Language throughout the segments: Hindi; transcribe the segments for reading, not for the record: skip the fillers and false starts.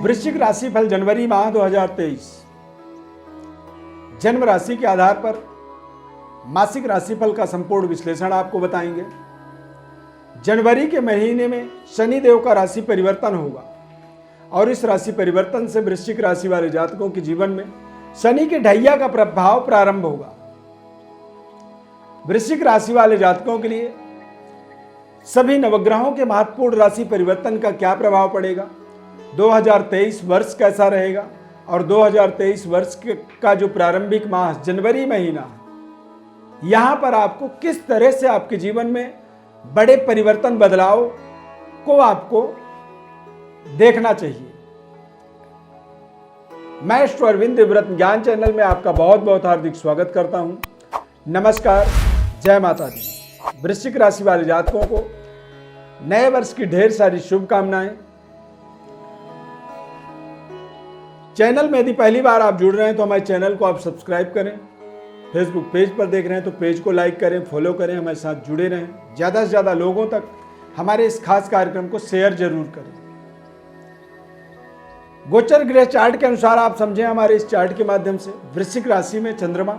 वृश्चिक राशि फल जनवरी माह 2023 जन्म राशि के आधार पर मासिक राशिफल का संपूर्ण विश्लेषण आपको बताएंगे। जनवरी के महीने में शनि देव का राशि परिवर्तन होगा और इस राशि परिवर्तन से वृश्चिक राशि वाले जातकों के जीवन में शनि के ढैया का प्रभाव प्रारंभ होगा। वृश्चिक राशि वाले जातकों के लिए सभी नवग्रहों के महत्वपूर्ण राशि परिवर्तन का क्या प्रभाव पड़ेगा, 2023 वर्ष कैसा रहेगा और 2023 वर्ष का जो प्रारंभिक माह जनवरी महीना है, यहां पर आपको किस तरह से आपके जीवन में बड़े परिवर्तन बदलाव को आपको देखना चाहिए। मैं एस्ट्रो अरविंद व्रत ज्ञान चैनल में आपका बहुत बहुत हार्दिक स्वागत करता हूं। नमस्कार, जय माता दी। वृश्चिक राशि वाले जातकों को नए वर्ष की ढेर सारी शुभकामनाएं। चैनल में यदि पहली बार आप जुड़ रहे हैं तो हमारे चैनल को आप सब्सक्राइब करें। फेसबुक पेज पर देख रहे हैं तो पेज को लाइक करें, फॉलो करें, हमारे साथ जुड़े रहें। ज़्यादा से ज़्यादा लोगों तक हमारे इस खास कार्यक्रम को शेयर जरूर करें। गोचर ग्रह चार्ट के अनुसार आप समझें हमारे इस चार्ट के माध्यम से वृश्चिक राशि में चंद्रमा,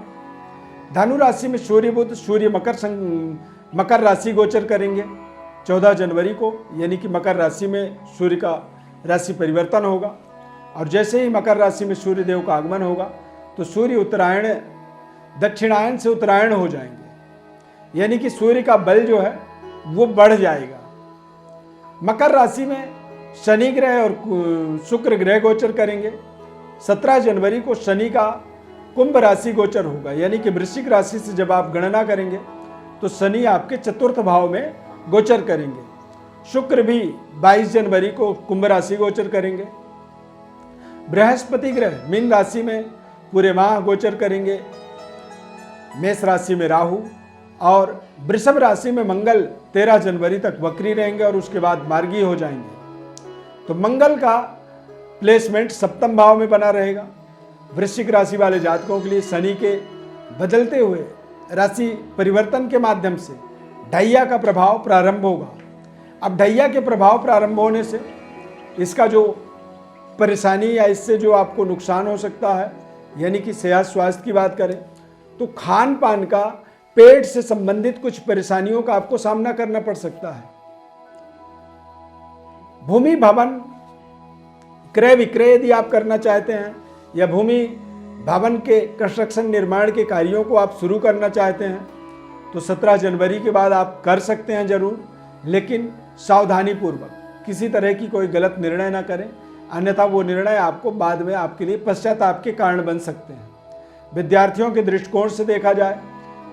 धनु राशि में सूर्य बुध, सूर्य मकर राशि गोचर करेंगे 14 जनवरी को, यानी कि मकर राशि में सूर्य का राशि परिवर्तन होगा। और जैसे ही मकर राशि में सूर्य देव का आगमन होगा तो सूर्य दक्षिणायन से उत्तरायण हो जाएंगे, यानी कि सूर्य का बल जो है वो बढ़ जाएगा। मकर राशि में शनि ग्रह और शुक्र ग्रह गोचर करेंगे। 17 जनवरी को शनि का कुंभ राशि गोचर होगा, यानी कि वृश्चिक राशि से जब आप गणना करेंगे तो शनि आपके चतुर्थ भाव में गोचर करेंगे। शुक्र भी 22 जनवरी को कुंभ राशि गोचर करेंगे। बृहस्पति ग्रह मीन राशि में पूरे माह गोचर करेंगे। मेष राशि में राहु और वृषभ राशि में मंगल 13 जनवरी तक वक्री रहेंगे और उसके बाद मार्गी हो जाएंगे। तो मंगल का प्लेसमेंट सप्तम भाव में बना रहेगा। वृश्चिक राशि वाले जातकों के लिए शनि के बदलते हुए राशि परिवर्तन के माध्यम से ढैया का प्रभाव प्रारंभ होगा। अब ढैया के प्रभाव प्रारंभ होने से इसका जो परेशानी या इससे जो आपको नुकसान हो सकता है, यानी कि सेहत स्वास्थ्य की बात करें तो खान पान का, पेट से संबंधित कुछ परेशानियों का आपको सामना करना पड़ सकता है। भूमि भवन क्रय विक्रय यदि आप करना चाहते हैं या भूमि भवन के कंस्ट्रक्शन निर्माण के कार्यों को आप शुरू करना चाहते हैं तो 17 जनवरी के बाद आप कर सकते हैं जरूर, लेकिन सावधानी पूर्वक किसी तरह की कोई गलत निर्णय ना करें, अन्यथा वो निर्णय आपको बाद में आपके लिए पश्चाताप के कारण बन सकते हैं। विद्यार्थियों के दृष्टिकोण से देखा जाए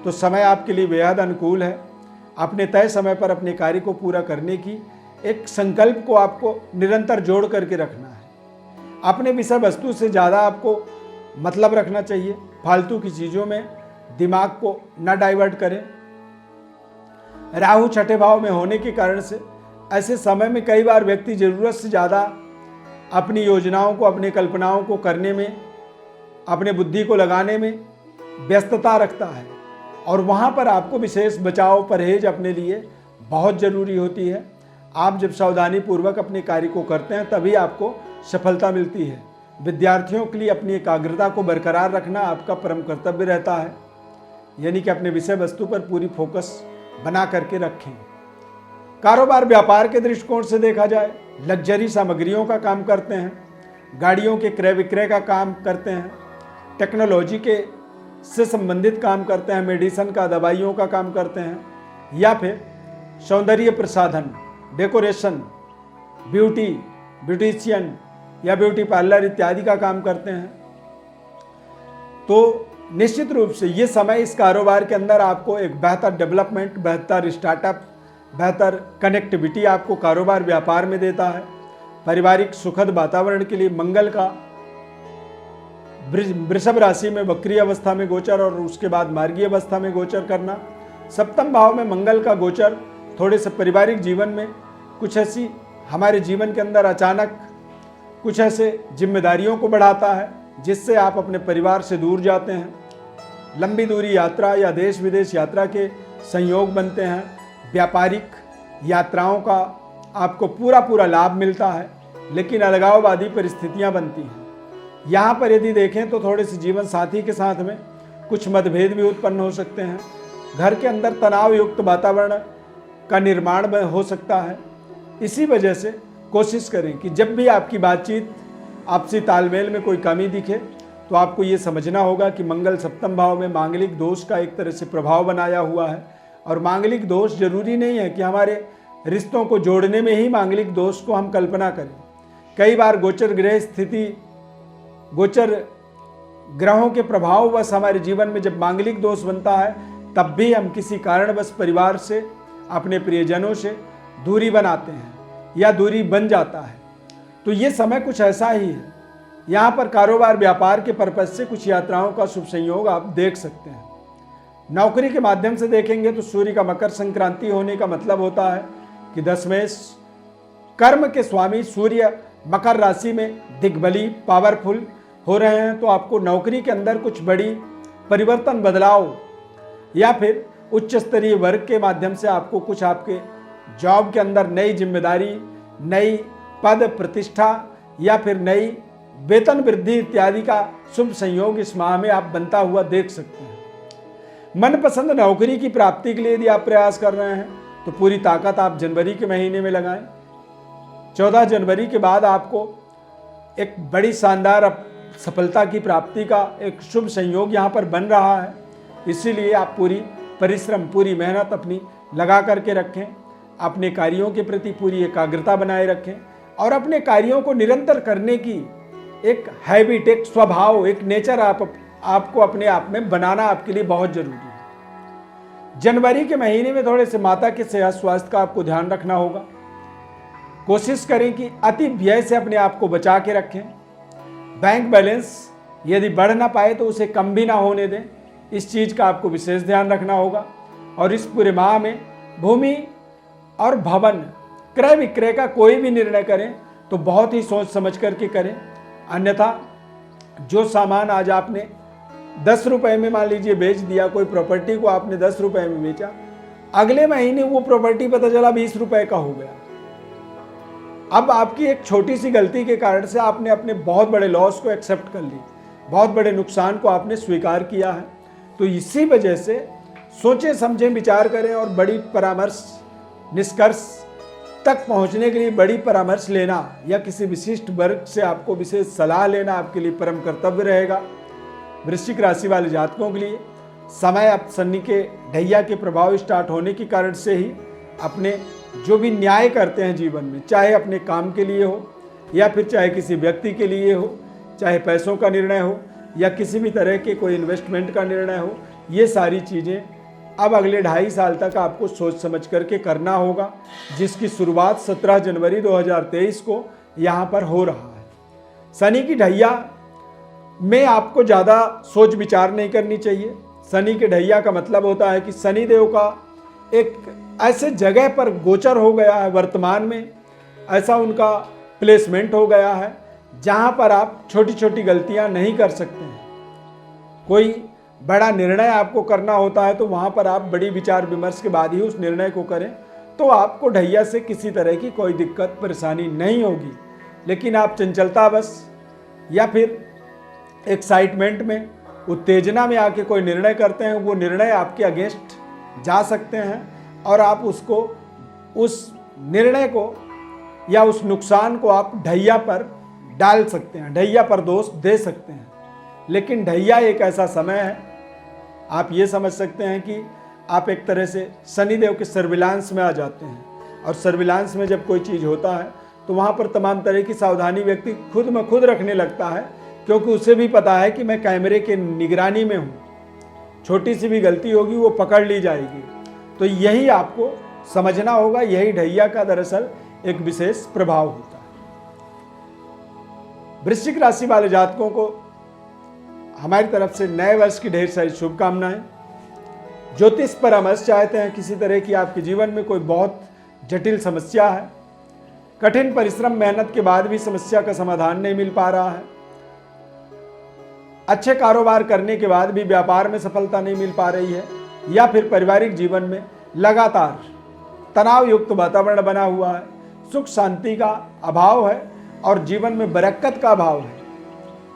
तो समय आपके लिए बेहद अनुकूल है। अपने तय समय पर अपने कार्य को पूरा करने की एक संकल्प को आपको निरंतर जोड़ करके रखना है। अपने विषय वस्तु से ज़्यादा आपको मतलब रखना चाहिए। फालतू की चीज़ों में दिमाग को न डाइवर्ट करें। राहु छठे भाव में होने के कारण से ऐसे समय में कई बार व्यक्ति ज़रूरत से ज़्यादा अपनी योजनाओं को, अपनी कल्पनाओं को करने में, अपने बुद्धि को लगाने में व्यस्तता रखता है और वहाँ पर आपको विशेष बचाव, परहेज अपने लिए बहुत ज़रूरी होती है। आप जब सावधानी पूर्वक अपने कार्य को करते हैं तभी आपको सफलता मिलती है। विद्यार्थियों के लिए अपनी एकाग्रता को बरकरार रखना आपका परम कर्तव्य रहता है, यानी कि अपने विषय वस्तु पर पूरी फोकस बना करके रखें। कारोबार व्यापार के दृष्टिकोण से देखा जाए, लग्जरी सामग्रियों का काम करते हैं, गाड़ियों के क्रय विक्रय का काम करते हैं, टेक्नोलॉजी के से संबंधित काम करते हैं, मेडिसिन का, दवाइयों का काम करते हैं, या फिर सौंदर्य प्रसाधन, डेकोरेशन, ब्यूटिशियन या ब्यूटी पार्लर इत्यादि का काम करते हैं, तो निश्चित रूप से ये समय इस कारोबार के अंदर आपको एक बेहतर डेवलपमेंट, बेहतर स्टार्टअप, बेहतर कनेक्टिविटी आपको कारोबार व्यापार में देता है। पारिवारिक सुखद वातावरण के लिए मंगल का वृषभ राशि में वक्री अवस्था में गोचर और उसके बाद मार्गीय अवस्था में गोचर करना, सप्तम भाव में मंगल का गोचर थोड़े से पारिवारिक जीवन में कुछ ऐसी हमारे जीवन के अंदर अचानक कुछ ऐसे जिम्मेदारियों को बढ़ाता है जिससे आप अपने परिवार से दूर जाते हैं। लंबी दूरी यात्रा या देश विदेश यात्रा के संयोग बनते हैं। व्यापारिक यात्राओं का आपको पूरा लाभ मिलता है। लेकिन अलगाववादी परिस्थितियां बनती हैं। यहाँ पर यदि देखें तो थोड़े से जीवन साथी के साथ में कुछ मतभेद भी उत्पन्न हो सकते हैं। घर के अंदर तनाव युक्त वातावरण का निर्माण हो सकता है। इसी वजह से कोशिश करें कि जब भी आपकी बातचीत, आपसी तालमेल में कोई कमी दिखे तो आपको ये समझना होगा कि मंगल सप्तम भाव में मांगलिक दोष का एक तरह से प्रभाव बनाया हुआ है। और मांगलिक दोष जरूरी नहीं है कि हमारे रिश्तों को जोड़ने में ही मांगलिक दोष को हम कल्पना करें। कई बार गोचर ग्रह स्थिति, गोचर ग्रहों के प्रभाववश हमारे जीवन में जब मांगलिक दोष बनता है तब भी हम किसी कारणवश परिवार से, अपने प्रियजनों से दूरी बनाते हैं या दूरी बन जाता है। तो ये समय कुछ ऐसा ही है। यहाँ पर कारोबार व्यापार के पर्पज से कुछ यात्राओं का शुभ संयोग आप देख सकते हैं। नौकरी के माध्यम से देखेंगे तो सूर्य का मकर संक्रांति होने का मतलब होता है कि दशमेश कर्म के स्वामी सूर्य मकर राशि में दिग्बली, पावरफुल हो रहे हैं। तो आपको नौकरी के अंदर कुछ बड़ी परिवर्तन, बदलाव या फिर उच्च स्तरीय वर्ग के माध्यम से आपको कुछ आपके जॉब के अंदर नई जिम्मेदारी, नई पद प्रतिष्ठा या फिर नई वेतन वृद्धि इत्यादि का शुभ संयोग इस माह में आप बनता हुआ देख सकते हैं। मनपसंद नौकरी की प्राप्ति के लिए यदि आप प्रयास कर रहे हैं तो पूरी ताकत आप जनवरी के महीने में लगाएं। 14 जनवरी के बाद आपको एक बड़ी शानदार सफलता की प्राप्ति का एक शुभ संयोग यहाँ पर बन रहा है। इसीलिए आप पूरी परिश्रम, पूरी मेहनत अपनी लगा करके रखें। अपने कार्यों के प्रति पूरी एकाग्रता बनाए रखें और अपने कार्यों को निरंतर करने की एक हैबिट, एक स्वभाव, एक नेचर आपको अपने आप में बनाना आपके लिए बहुत जरूरी है। जनवरी के महीने में थोड़े से माता के सेहत स्वास्थ्य का आपको ध्यान रखना होगा। कोशिश करें कि अति व्यय से अपने आप को बचा के रखें। बैंक बैलेंस यदि बढ़ ना पाए तो उसे कम भी ना होने दें, इस चीज़ का आपको विशेष ध्यान रखना होगा। और इस पूरे माह में भूमि और भवन क्रय विक्रय का कोई भी निर्णय करें तो बहुत ही सोच समझ करके करें। अन्यथा जो सामान आज आपने 10 रुपए में मान लीजिए बेच दिया, कोई प्रॉपर्टी को आपने 10 रुपए में बेचा, अगले महीने वो प्रॉपर्टी पता चला 20 रुपए का हो गया। अब आपकी एक छोटी सी गलती के कारण से आपने अपने बहुत बड़े लॉस को एक्सेप्ट कर ली, बहुत बड़े नुकसान को आपने स्वीकार किया है। तो इसी वजह से सोचें, समझें, विचार करें और बड़ी परामर्श, निष्कर्ष तक पहुंचने के लिए बड़ी परामर्श लेना या किसी विशिष्ट वर्ग से आपको विशेष सलाह लेना आपके लिए परम कर्तव्य रहेगा। वृश्चिक राशि वाले जातकों के लिए समय अब शनि के ढैया के प्रभाव स्टार्ट होने के कारण से ही अपने जो भी न्याय करते हैं जीवन में, चाहे अपने काम के लिए हो या फिर चाहे किसी व्यक्ति के लिए हो, चाहे पैसों का निर्णय हो या किसी भी तरह के कोई इन्वेस्टमेंट का निर्णय हो, ये सारी चीज़ें अब अगले 2.5 साल तक आपको सोच समझ करके करना होगा, जिसकी शुरुआत 17 जनवरी 2023 को यहाँ पर हो रहा है। शनि की ढैया में आपको ज़्यादा सोच विचार नहीं करनी चाहिए। शनि के ढैया का मतलब होता है कि शनि देव का एक ऐसे जगह पर गोचर हो गया है, वर्तमान में ऐसा उनका प्लेसमेंट हो गया है जहाँ पर आप छोटी छोटी गलतियाँ नहीं कर सकते हैं। कोई बड़ा निर्णय आपको करना होता है तो वहाँ पर आप बड़ी विचार विमर्श के बाद ही उस निर्णय को करें, तो आपको ढैया से किसी तरह की कोई दिक्कत परेशानी नहीं होगी। लेकिन आप चंचलतावश या फिर एक्साइटमेंट में, उत्तेजना में आके कोई निर्णय करते हैं, वो निर्णय आपके अगेंस्ट जा सकते हैं और आप उसको, उस निर्णय को या उस नुकसान को आप ढैया पर डाल सकते हैं, ढैया पर दोष दे सकते हैं। लेकिन ढैया एक ऐसा समय है, आप ये समझ सकते हैं कि आप एक तरह से शनिदेव के सर्विलांस में आ जाते हैं। और सर्विलांस में जब कोई चीज़ होता है तो वहाँ पर तमाम तरह की सावधानी व्यक्ति खुद में खुद रखने लगता है, क्योंकि उसे भी पता है कि मैं कैमरे के निगरानी में हूँ, छोटी सी भी गलती होगी वो पकड़ ली जाएगी। तो यही आपको समझना होगा, यही ढैया का दरअसल एक विशेष प्रभाव होता है। वृश्चिक राशि वाले जातकों को हमारी तरफ से नए वर्ष की ढेर सारी शुभकामनाएं। ज्योतिष परामर्श चाहते हैं, किसी तरह की आपके जीवन में कोई बहुत जटिल समस्या है, कठिन परिश्रम मेहनत के बाद भी समस्या का समाधान नहीं मिल पा रहा है, अच्छे कारोबार करने के बाद भी व्यापार में सफलता नहीं मिल पा रही है, या फिर पारिवारिक जीवन में लगातार तनाव युक्त वातावरण बना हुआ है, सुख शांति का अभाव है और जीवन में बरकत का अभाव है।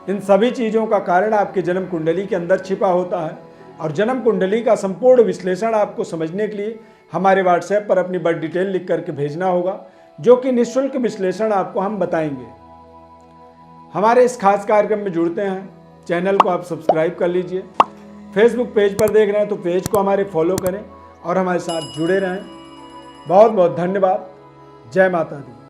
इन सभी चीज़ों का कारण आपके जन्म कुंडली के अंदर छिपा होता है। और जन्म कुंडली का संपूर्ण विश्लेषण आपको समझने के लिए हमारे व्हाट्सएप पर अपनी बर्थ डिटेल लिख करके भेजना होगा, जो कि निःशुल्क विश्लेषण आपको हम बताएंगे। हमारे इस खास कार्यक्रम में जुड़ते हैं, चैनल को आप सब्सक्राइब कर लीजिए। फेसबुक पेज पर देख रहे हैं तो पेज को हमारे फॉलो करें और हमारे साथ जुड़े रहें। बहुत बहुत धन्यवाद। जय माता दी।